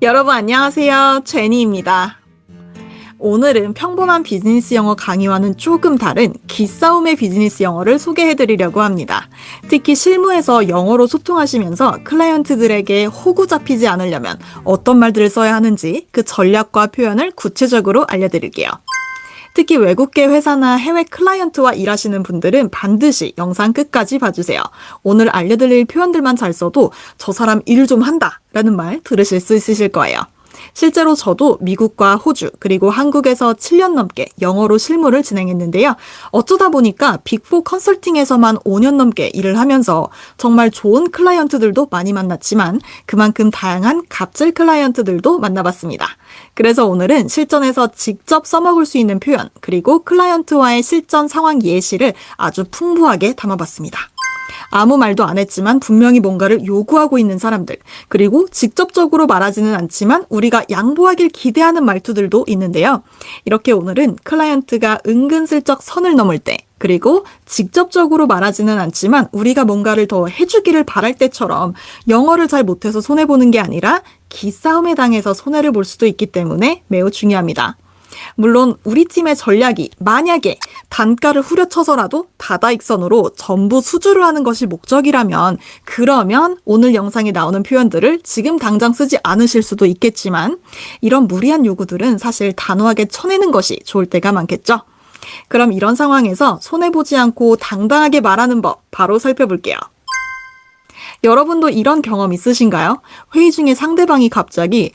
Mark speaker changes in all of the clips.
Speaker 1: 여러분 안녕하세요. 제니입니다. 오늘은 평범한 비즈니스 영어 강의와는 조금 다른 기싸움의 비즈니스 영어를 소개해드리려고 합니다. 특히 실무에서 영어로 소통하시면서 클라이언트들에게 호구 잡히지 않으려면 어떤 말들을 써야 하는지 그 전략과 표현을 구체적으로 알려드릴게요. 특히 외국계 회사나 해외 클라이언트와 일하시는 분들은 반드시 영상 끝까지 봐주세요. 오늘 알려드릴 표현들만 잘 써도 저 사람 일 좀 한다 라는 말 들으실 수 있으실 거예요. 실제로 저도 미국과 호주 그리고 한국에서 7년 넘게 영어로 실무를 진행했는데요. 어쩌다 보니까 빅4 컨설팅에서만 5년 넘게 일을 하면서 정말 좋은 클라이언트들도 많이 만났지만 그만큼 다양한 갑질 클라이언트들도 만나봤습니다. 그래서 오늘은 실전에서 직접 써먹을 수 있는 표현 그리고 클라이언트와의 실전 상황 예시를 아주 풍부하게 담아봤습니다. 아무 말도 안 했지만 분명히 뭔가를 요구하고 있는 사람들, 그리고 직접적으로 말하지는 않지만 우리가 양보하길 기대하는 말투들도 있는데요. 이렇게 오늘은 클라이언트가 은근슬쩍 선을 넘을 때, 그리고 직접적으로 말하지는 않지만 우리가 뭔가를 더 해주기를 바랄 때처럼 영어를 잘 못해서 손해보는 게 아니라 기싸움에 당해서 손해를 볼 수도 있기 때문에 매우 중요합니다. 물론 우리 팀의 전략이 만약에 단가를 후려쳐서라도 다다익선으로 전부 수주를 하는 것이 목적이라면 그러면 오늘 영상에 나오는 표현들을 지금 당장 쓰지 않으실 수도 있겠지만 이런 무리한 요구들은 사실 단호하게 쳐내는 것이 좋을 때가 많겠죠. 그럼 이런 상황에서 손해보지 않고 당당하게 말하는 법 바로 살펴볼게요. 여러분도 이런 경험 있으신가요? 회의 중에 상대방이 갑자기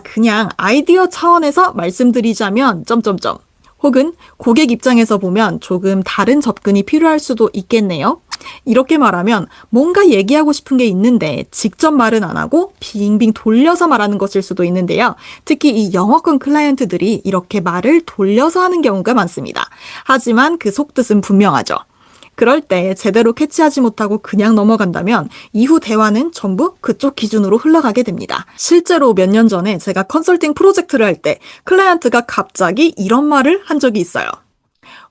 Speaker 1: 그냥 아이디어 차원에서 말씀드리자면 점점점 혹은 고객 입장에서 보면 조금 다른 접근이 필요할 수도 있겠네요. 이렇게 말하면 뭔가 얘기하고 싶은 게 있는데 직접 말은 안 하고 빙빙 돌려서 말하는 것일 수도 있는데요. 특히 이 영어권 클라이언트들이 이렇게 말을 돌려서 하는 경우가 많습니다. 하지만 그 속뜻은 분명하죠. 그럴 때 제대로 캐치하지 못하고 그냥 넘어간다면 이후 대화는 전부 그쪽 기준으로 흘러가게 됩니다. 실제로 몇 년 전에 제가 컨설팅 프로젝트를 할 때 클라이언트가 갑자기 이런 말을 한 적이 있어요.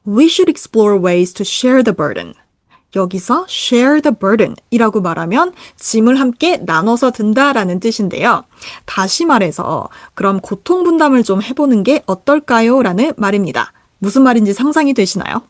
Speaker 1: We should explore ways to share the burden. 여기서 share the burden 이라고 말하면 짐을 함께 나눠서 든다라는 뜻인데요. 다시 말해서 그럼 고통 분담을 좀 해보는 게 어떨까요? 라는 말입니다. 무슨 말인지 상상이 되시나요?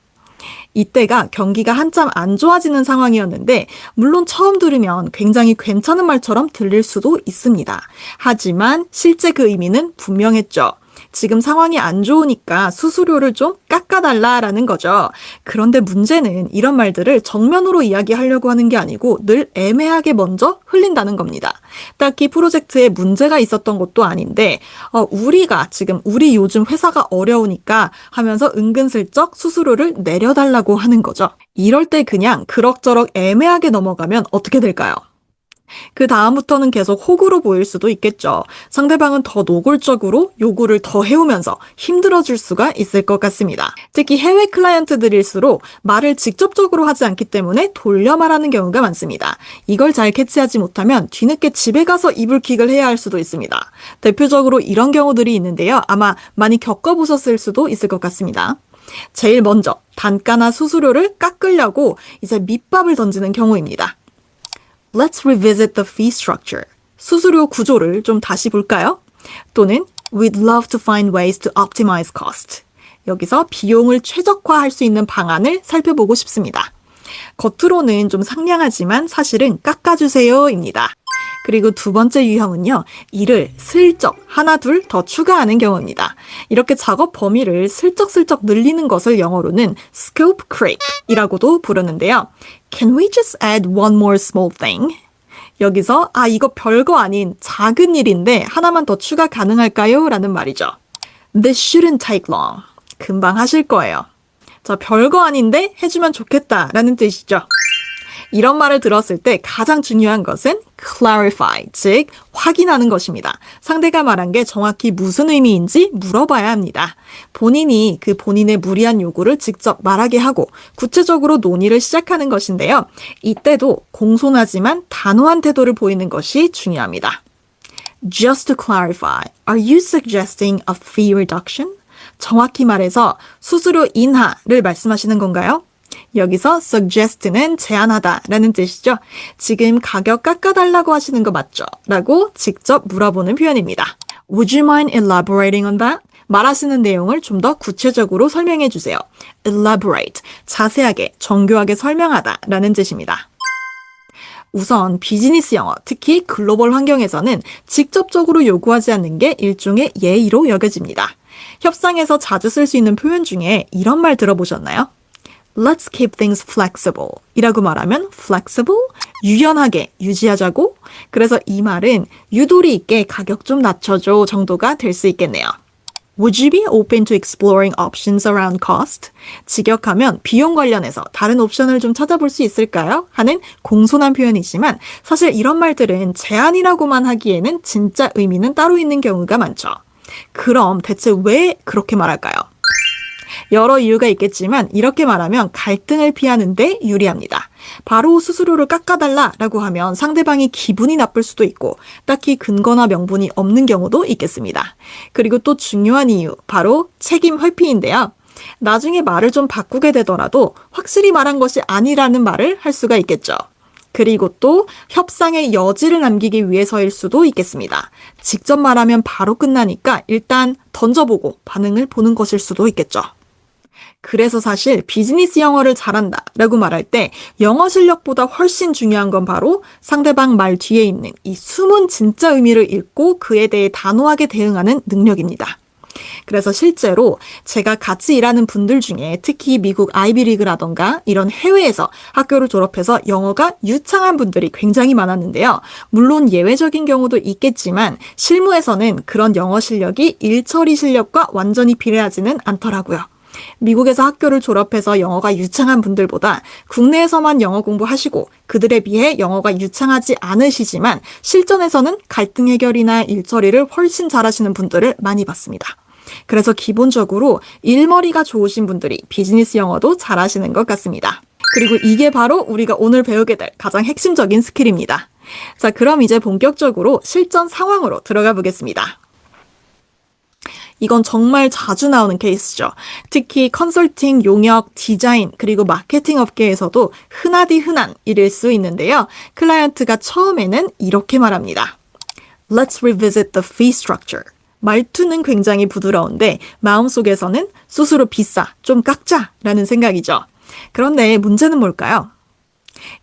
Speaker 1: 이때가 경기가 한참 안 좋아지는 상황이었는데 물론 처음 들으면 굉장히 괜찮은 말처럼 들릴 수도 있습니다. 하지만 실제 그 의미는 분명했죠. 지금 상황이 안 좋으니까 수수료를 좀 깎아달라라는 거죠. 그런데 문제는 이런 말들을 정면으로 이야기하려고 하는 게 아니고 늘 애매하게 먼저 흘린다는 겁니다. 딱히 프로젝트에 문제가 있었던 것도 아닌데 우리 요즘 회사가 어려우니까 하면서 은근슬쩍 수수료를 내려달라고 하는 거죠. 이럴 때 그냥 그럭저럭 애매하게 넘어가면 어떻게 될까요? 그 다음부터는 계속 호구로 보일 수도 있겠죠. 상대방은 더 노골적으로 요구를 더 해오면서 힘들어질 수가 있을 것 같습니다. 특히 해외 클라이언트들일수록 말을 직접적으로 하지 않기 때문에 돌려 말하는 경우가 많습니다. 이걸 잘 캐치하지 못하면 뒤늦게 집에 가서 이불킥을 해야 할 수도 있습니다. 대표적으로 이런 경우들이 있는데요. 아마 많이 겪어보셨을 수도 있을 것 같습니다. 제일 먼저 단가나 수수료를 깎으려고 이제 밑밥을 던지는 경우입니다. Let's revisit the fee structure. 수수료 구조를 좀 다시 볼까요? 또는 We'd love to find ways to optimize cost. 여기서 비용을 최적화할 수 있는 방안을 살펴보고 싶습니다. 겉으로는 좀 상냥하지만 사실은 깎아주세요입니다. 그리고 두 번째 유형은요. 이를 슬쩍 하나 둘 더 추가하는 경우입니다. 이렇게 작업 범위를 슬쩍슬쩍 늘리는 것을 영어로는 scope creep이라고도 부르는데요. Can we just add one more small thing? 여기서 이거 별거 아닌 작은 일인데 하나만 더 추가 가능할까요? 라는 말이죠. This shouldn't take long. 금방 하실 거예요. 자, 별거 아닌데 해주면 좋겠다라는 뜻이죠. 이런 말을 들었을 때 가장 중요한 것은 clarify, 즉 확인하는 것입니다. 상대가 말한 게 정확히 무슨 의미인지 물어봐야 합니다. 본인이 그 본인의 무리한 요구를 직접 말하게 하고 구체적으로 논의를 시작하는 것인데요. 이때도 공손하지만 단호한 태도를 보이는 것이 중요합니다. Just to clarify, are you suggesting a fee reduction? 정확히 말해서 수수료 인하를 말씀하시는 건가요? 여기서 suggest는 제안하다 라는 뜻이죠. 지금 가격 깎아달라고 하시는 거 맞죠? 라고 직접 물어보는 표현입니다. Would you mind elaborating on that? 말하시는 내용을 좀 더 구체적으로 설명해 주세요. Elaborate, 자세하게, 정교하게 설명하다 라는 뜻입니다. 우선 비즈니스 영어, 특히 글로벌 환경에서는 직접적으로 요구하지 않는 게 일종의 예의로 여겨집니다. 협상에서 자주 쓸 수 있는 표현 중에 이런 말 들어보셨나요? Let's keep things flexible 이라고 말하면 flexible, 유연하게 유지하자고. 그래서 이 말은 유도리 있게 가격 좀 낮춰줘 정도가 될 수 있겠네요. Would you be open to exploring options around cost? 직역하면 비용 관련해서 다른 옵션을 좀 찾아볼 수 있을까요? 하는 공손한 표현이지만 사실 이런 말들은 제안이라고만 하기에는 진짜 의미는 따로 있는 경우가 많죠. 그럼 대체 왜 그렇게 말할까요? 여러 이유가 있겠지만 이렇게 말하면 갈등을 피하는데 유리합니다. 바로 수수료를 깎아달라라고 하면 상대방이 기분이 나쁠 수도 있고 딱히 근거나 명분이 없는 경우도 있겠습니다. 그리고 또 중요한 이유, 바로 책임 회피인데요. 나중에 말을 좀 바꾸게 되더라도 확실히 말한 것이 아니라는 말을 할 수가 있겠죠. 그리고 또 협상의 여지를 남기기 위해서일 수도 있겠습니다. 직접 말하면 바로 끝나니까 일단 던져보고 반응을 보는 것일 수도 있겠죠. 그래서 사실 비즈니스 영어를 잘한다 라고 말할 때 영어 실력보다 훨씬 중요한 건 바로 상대방 말 뒤에 있는 이 숨은 진짜 의미를 읽고 그에 대해 단호하게 대응하는 능력입니다. 그래서 실제로 제가 같이 일하는 분들 중에 특히 미국 아이비리그라던가 이런 해외에서 학교를 졸업해서 영어가 유창한 분들이 굉장히 많았는데요. 물론 예외적인 경우도 있겠지만 실무에서는 그런 영어 실력이 일처리 실력과 완전히 비례하지는 않더라고요. 미국에서 학교를 졸업해서 영어가 유창한 분들보다 국내에서만 영어 공부하시고 그들에 비해 영어가 유창하지 않으시지만 실전에서는 갈등 해결이나 일처리를 훨씬 잘하시는 분들을 많이 봤습니다. 그래서 기본적으로 일머리가 좋으신 분들이 비즈니스 영어도 잘하시는 것 같습니다. 그리고 이게 바로 우리가 오늘 배우게 될 가장 핵심적인 스킬입니다. 자, 그럼 이제 본격적으로 실전 상황으로 들어가 보겠습니다. 이건 정말 자주 나오는 케이스죠. 특히 컨설팅, 용역, 디자인, 그리고 마케팅 업계에서도 흔하디 흔한 일일 수 있는데요. 클라이언트가 처음에는 이렇게 말합니다. Let's revisit the fee structure. 말투는 굉장히 부드러운데 마음속에서는 수수료 비싸, 좀 깎자라는 생각이죠. 그런데 문제는 뭘까요?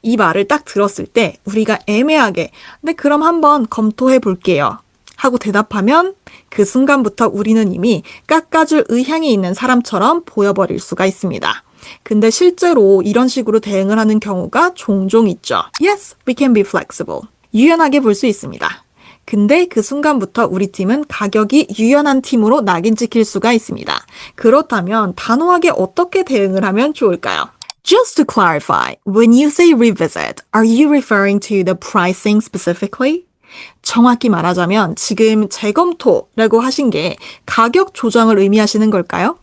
Speaker 1: 이 말을 딱 들었을 때 우리가 애매하게 네, 그럼 한번 검토해 볼게요 하고 대답하면 그 순간부터 우리는 이미 깎아줄 의향이 있는 사람처럼 보여버릴 수가 있습니다. 근데 실제로 이런 식으로 대응을 하는 경우가 종종 있죠. Yes, we can be flexible. 유연하게 볼 수 있습니다. 근데 그 순간부터 우리 팀은 가격이 유연한 팀으로 낙인 찍힐 수가 있습니다. 그렇다면 단호하게 어떻게 대응을 하면 좋을까요? Just to clarify, when you say revisit, are you referring to the pricing specifically? 정확히 말하자면 지금 재검토라고 하신 게 가격 조정을 의미하시는 걸까요?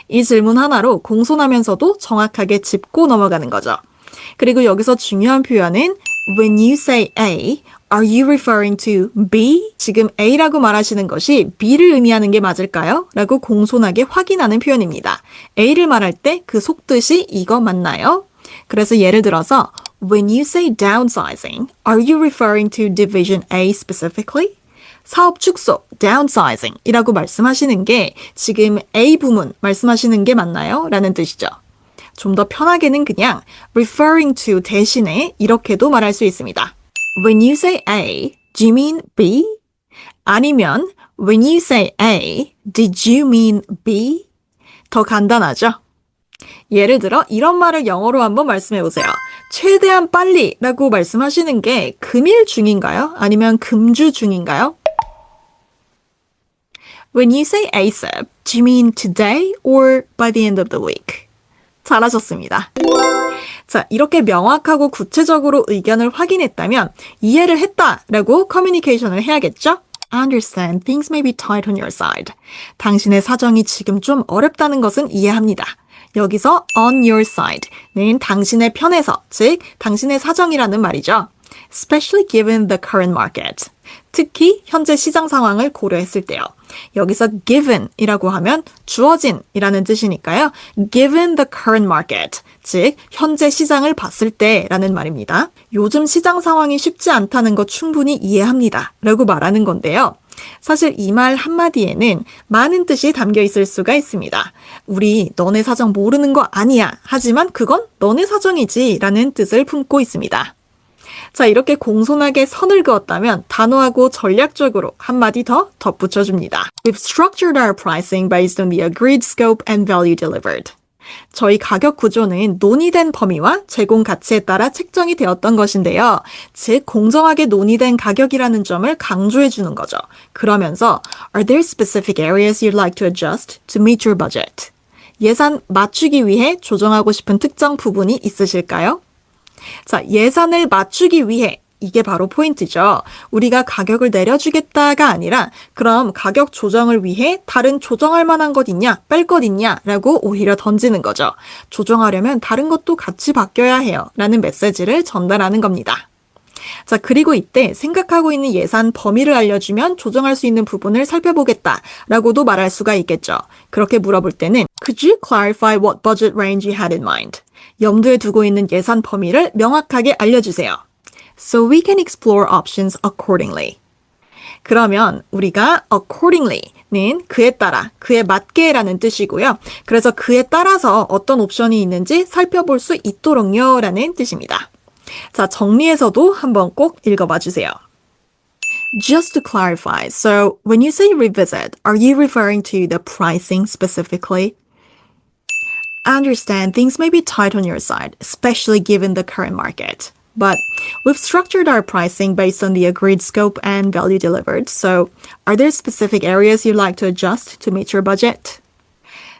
Speaker 1: 이 질문 하나로 공손하면서도 정확하게 짚고 넘어가는 거죠. 그리고 여기서 중요한 표현은 when you say A, are you referring to B? 지금 A라고 말하시는 것이 B를 의미하는 게 맞을까요? 라고 공손하게 확인하는 표현입니다. A를 말할 때 그 속뜻이 이거 맞나요? 그래서 예를 들어서 When you say downsizing, are you referring to division A specifically? 사업 축소, downsizing 이라고 말씀하시는 게 지금 A 부문 말씀하시는 게 맞나요? 라는 뜻이죠. 좀 더 편하게는 그냥 referring to 대신에 이렇게도 말할 수 있습니다. When you say A, do you mean B? 아니면 When you say A, did you mean B? 더 간단하죠? 예를 들어 이런 말을 영어로 한번 말씀해 보세요. 최대한 빨리 라고 말씀하시는 게 금일 중인가요? 아니면 금주 중인가요? When you say ASAP, do you mean today or by the end of the week? 잘하셨습니다. 자, 이렇게 명확하고 구체적으로 의견을 확인했다면 이해를 했다라고 커뮤니케이션을 해야겠죠? I understand things may be tight on your side. 당신의 사정이 지금 좀 어렵다는 것은 이해합니다. 여기서 on your side는 당신의 편에서, 즉 당신의 사정이라는 말이죠. Especially given the current market. 특히 현재 시장 상황을 고려했을 때요. 여기서 given이라고 하면 주어진이라는 뜻이니까요. Given the current market, 즉 현재 시장을 봤을 때라는 말입니다. 요즘 시장 상황이 쉽지 않다는 거 충분히 이해합니다. 라고 말하는 건데요. 사실 이 말 한마디에는 많은 뜻이 담겨 있을 수가 있습니다. 우리 너네 사정 모르는 거 아니야. 하지만 그건 너네 사정이지 라는 뜻을 품고 있습니다. 자, 이렇게 공손하게 선을 그었다면 단호하고 전략적으로 한마디 더 덧붙여줍니다. We've structured our pricing based on the agreed scope and value delivered. 저희 가격 구조는 논의된 범위와 제공 가치에 따라 책정이 되었던 것인데요. 즉, 공정하게 논의된 가격이라는 점을 강조해 주는 거죠. 그러면서 Are there specific areas you'd like to adjust to meet your budget? 예산 맞추기 위해 조정하고 싶은 특정 부분이 있으실까요? 자, 예산을 맞추기 위해 이게 바로 포인트죠. 우리가 가격을 내려주겠다가 아니라 그럼 가격 조정을 위해 다른 조정할 만한 것 있냐, 뺄 것 있냐 라고 오히려 던지는 거죠. 조정하려면 다른 것도 같이 바뀌어야 해요 라는 메시지를 전달하는 겁니다. 자, 그리고 이때 생각하고 있는 예산 범위를 알려주면 조정할 수 있는 부분을 살펴보겠다 라고도 말할 수가 있겠죠. 그렇게 물어볼 때는 Could you clarify what budget range you had in mind? 염두에 두고 있는 예산 범위를 명확하게 알려주세요. So we can explore options accordingly. 그러면 우리가 accordingly는 그에 따라, 그에 맞게라는 뜻이고요. 그래서 그에 따라서 어떤 옵션이 있는지 살펴볼 수 있도록요 라는 뜻입니다. 자, 정리해서도 한번 꼭 읽어봐 주세요. Just to clarify, so when you say revisit, are you referring to the pricing specifically? I understand things may be tight on your side, especially given the current market. But we've structured our pricing based on the agreed scope and value delivered. So are there specific areas you'd like to adjust to meet your budget?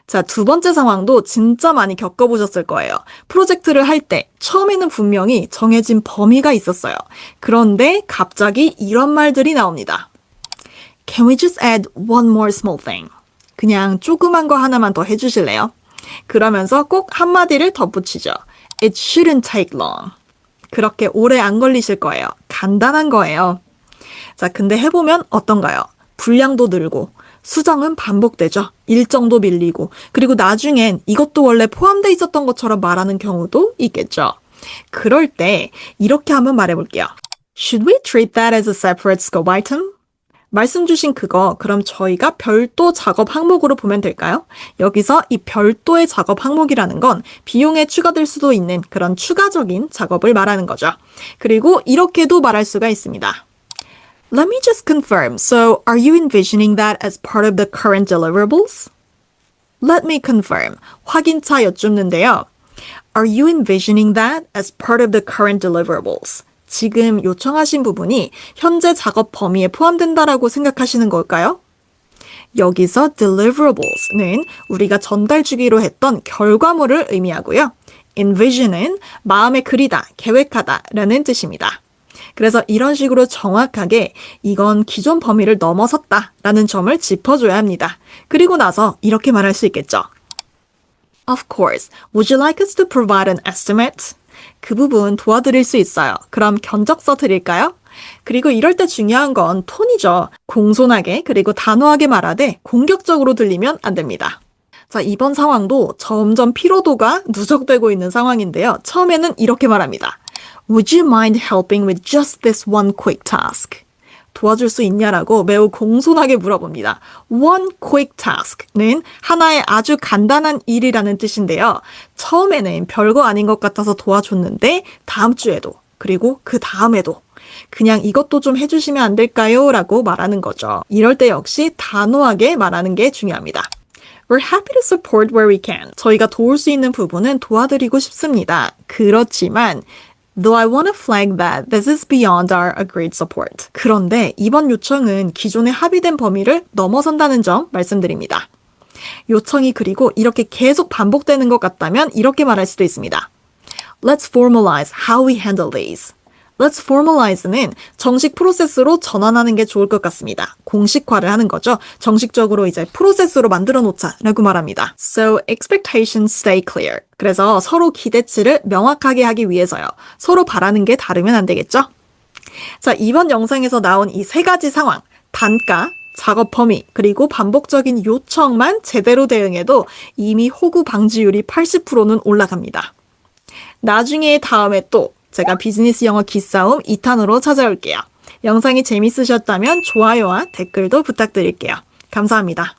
Speaker 1: 자, 두 번째 상황도 진짜 많이 겪어보셨을 거예요. 프로젝트를 할 때 처음에는 분명히 정해진 범위가 있었어요. 그런데 갑자기 이런 말들이 나옵니다. Can we just add one more small thing? 그냥 조그만 거 하나만 더 해주실래요? 그러면서 꼭 한마디를 덧붙이죠. It shouldn't take long. 그렇게 오래 안 걸리실 거예요. 간단한 거예요. 자, 근데 해보면 어떤가요? 분량도 늘고 수정은 반복되죠. 일정도 밀리고 그리고 나중엔 이것도 원래 포함되어 있었던 것처럼 말하는 경우도 있겠죠. 그럴 때 이렇게 한번 말해볼게요. Should we treat that as a separate scope item? 말씀 주신 그거 그럼 저희가 별도 작업 항목으로 보면 될까요? 여기서 이 별도의 작업 항목이라는 건 비용에 추가될 수도 있는 그런 추가적인 작업을 말하는 거죠. 그리고 이렇게도 말할 수가 있습니다. Let me just confirm. So, are you envisioning that as part of the current deliverables? Let me confirm. 확인차 여쭙는데요. Are you envisioning that as part of the current deliverables? 지금 요청하신 부분이 현재 작업 범위에 포함된다라고 생각하시는 걸까요? 여기서 deliverables는 우리가 전달 주기로 했던 결과물을 의미하고요. envision은 마음에 그리다, 계획하다 라는 뜻입니다. 그래서 이런 식으로 정확하게 이건 기존 범위를 넘어섰다 라는 점을 짚어줘야 합니다. 그리고 나서 이렇게 말할 수 있겠죠. Of course, would you like us to provide an estimate? 그 부분 도와드릴 수 있어요. 그럼 견적서 드릴까요? 그리고 이럴 때 중요한 건 톤이죠. 공손하게 그리고 단호하게 말하되 공격적으로 들리면 안 됩니다. 자, 이번 상황도 점점 피로도가 누적되고 있는 상황인데요. 처음에는 이렇게 말합니다. Would you mind helping with just this one quick task? 도와줄 수 있냐라고 매우 공손하게 물어봅니다. One quick task는 하나의 아주 간단한 일이라는 뜻인데요. 처음에는 별거 아닌 것 같아서 도와줬는데 다음 주에도 그리고 그 다음에도 그냥 이것도 좀 해주시면 안 될까요? 라고 말하는 거죠. 이럴 때 역시 단호하게 말하는 게 중요합니다. We're happy to support where we can. 저희가 도울 수 있는 부분은 도와드리고 싶습니다. 그렇지만 Though I want to flag that this is beyond our agreed support. 그런데 이번 요청은 기존에 합의된 범위를 넘어선다는 점 말씀드립니다. 요청이 그리고 이렇게 계속 반복되는 것 같다면 이렇게 말할 수도 있습니다. Let's formalize how we handle these. Let's formalize는 정식 프로세스로 전환하는 게 좋을 것 같습니다. 공식화를 하는 거죠. 정식적으로 이제 프로세스로 만들어 놓자라고 말합니다. So expectations stay clear. 그래서 서로 기대치를 명확하게 하기 위해서요. 서로 바라는 게 다르면 안 되겠죠? 자, 이번 영상에서 나온 이 세 가지 상황, 단가, 작업 범위, 그리고 반복적인 요청만 제대로 대응해도 이미 호구 방지율이 80%는 올라갑니다. 나중에 다음에 또 제가 비즈니스 영어 기싸움 2탄으로 찾아올게요. 영상이 재밌으셨다면 좋아요와 댓글도 부탁드릴게요. 감사합니다.